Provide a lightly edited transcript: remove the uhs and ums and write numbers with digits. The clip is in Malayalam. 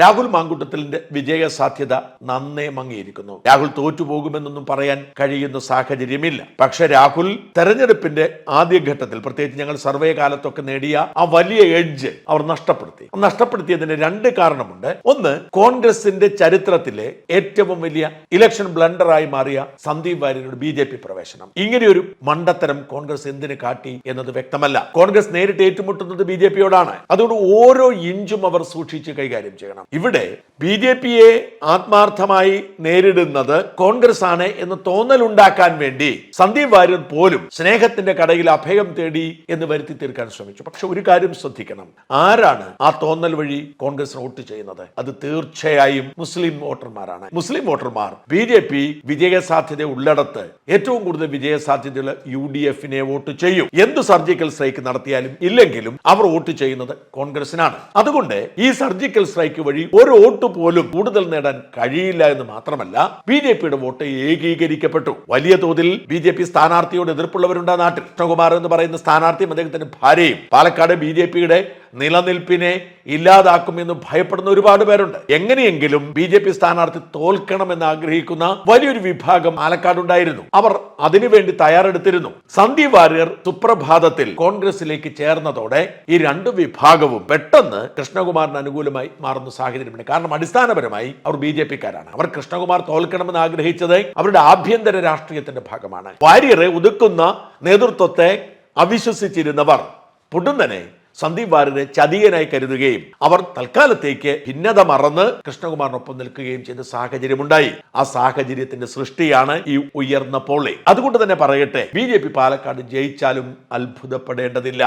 രാഹുൽ മാങ്കൂട്ടത്തിലിന്റെ വിജയ സാധ്യത നന്നേ മങ്ങിയിരിക്കുന്നു. രാഹുൽ തോറ്റുപോകുമെന്നൊന്നും പറയാൻ കഴിയുന്ന സാഹചര്യമില്ല. പക്ഷെ രാഹുൽ തെരഞ്ഞെടുപ്പിന്റെ ആദ്യഘട്ടത്തിൽ, പ്രത്യേകിച്ച് ഞങ്ങൾ സർവേ കാലത്തൊക്കെ നേടിയ ആ വലിയ എഡ്ജ് അവർ നഷ്ടപ്പെടുത്തിയതിന് രണ്ട് കാരണമുണ്ട്. ഒന്ന്, കോൺഗ്രസിന്റെ ചരിത്രത്തിലെ ഏറ്റവും വലിയ ഇലക്ഷൻ ബ്ലണ്ടറായി മാറിയ സന്ദീപ് വാര്യരുടെ BJP പ്രവേശനം. ഇങ്ങനെയൊരു മണ്ടത്തരം കോൺഗ്രസ് എന്തിനു കാട്ടി എന്നത് വ്യക്തമല്ല. കോൺഗ്രസ് നേരിട്ട് ഏറ്റുമുട്ടുന്നത് BJPയോടാണ്. അതുകൊണ്ട് ഓരോ ഇഞ്ചും അവർ സൂക്ഷിച്ച് കൈകാര്യം ചെയ്യണം. ഇവിടെ BJPയെ ആത്മാർത്ഥമായി നേരിടുന്നത് കോൺഗ്രസ് ആണ് എന്ന് തോന്നലുണ്ടാക്കാൻ വേണ്ടി സന്ദീപ് വാര്യർ പോലും സ്നേഹത്തിന്റെ കടയിൽ അഭയം തേടി എന്ന് വരുത്തി തീർക്കാൻ ശ്രമിച്ചു. പക്ഷെ ഒരു കാര്യം ശ്രദ്ധിക്കണം, ആരാണ് ആ തോന്നൽ വഴി കോൺഗ്രസ് വോട്ട് ചെയ്യുന്നത്? അത് തീർച്ചയായും മുസ്ലിം വോട്ടർമാരാണ്. മുസ്ലിം വോട്ടർമാർ BJP വിജയസാധ്യത ഉള്ളിടത്ത് ഏറ്റവും കൂടുതൽ വിജയസാധ്യതയുള്ള UDFനെ വോട്ട് ചെയ്യും. എന്ത് സർജിക്കൽ സ്ട്രൈക്ക് നടത്തിയാലും ഇല്ലെങ്കിലും അവർ വോട്ട് ചെയ്യുന്നത് കോൺഗ്രസിനാണ്. അതുകൊണ്ട് ഈ സർജിക്കൽ സ്ട്രൈക്ക് വഴി ഒരു വോട്ട് പോലും കൂടുതൽ നേടാൻ കഴിയില്ല എന്ന് മാത്രമല്ല, BJPയുടെ വോട്ട് ഏകീകരിക്കപ്പെട്ടു. വലിയ തോതിൽ BJP സ്ഥാനാർത്ഥിയോട് എതിർപ്പുള്ളവരുണ്ട് നാട്ടിൽ. കൃഷ്ണകുമാർ എന്ന് പറയുന്ന സ്ഥാനാർത്ഥിയും അദ്ദേഹത്തിന്റെ ഭാര്യയും പാലക്കാട് BJPയുടെ നിലനിൽപ്പിനെ ഇല്ലാതാക്കുമെന്ന് ഭയപ്പെടുന്ന ഒരുപാട് പേരുണ്ട്. എങ്ങനെയെങ്കിലും BJP സ്ഥാനാർത്ഥി തോൽക്കണമെന്ന് ആഗ്രഹിക്കുന്ന വലിയൊരു വിഭാഗം പാലക്കാടുണ്ടായിരുന്നു. അവർ അതിനുവേണ്ടി തയ്യാറെടുത്തിരുന്നു. സന്ദീപ് വാര്യർ സുപ്രഭാതത്തിൽ കോൺഗ്രസിലേക്ക് ചേർന്നതോടെ ഈ രണ്ട് വിഭാഗവും പെട്ടെന്ന് കൃഷ്ണകുമാറിന് അനുകൂലമായി മാറുന്ന സാഹചര്യമുണ്ട്. കാരണം അടിസ്ഥാനപരമായി അവർ BJPക്കാരാണ്. അവർ കൃഷ്ണകുമാർ തോൽക്കണമെന്ന് ആഗ്രഹിച്ചത് അവരുടെ ആഭ്യന്തര രാഷ്ട്രീയത്തിന്റെ ഭാഗമാണ്. വാര്യരെ ഒതുക്കുന്ന നേതൃത്വത്തെ അവിശ്വസിച്ചിരുന്നവർ പൊടുന്നനെ സന്ദീപ് വാര്യരെ ചതിയനായി കരുതുകയും അവർ തൽക്കാലത്തേക്ക് ഭിന്നത മറന്ന് കൃഷ്ണകുമാറിനൊപ്പം നിൽക്കുകയും ചെയ്ത സാഹചര്യമുണ്ടായി. ആ സാഹചര്യത്തിന്റെ സൃഷ്ടിയാണ് ഈ ഉയർന്ന പോളിംഗ്. അതുകൊണ്ട് തന്നെ പറയട്ടെ, BJP പാലക്കാട് ജയിച്ചാലും അത്ഭുതപ്പെടേണ്ടതില്ല.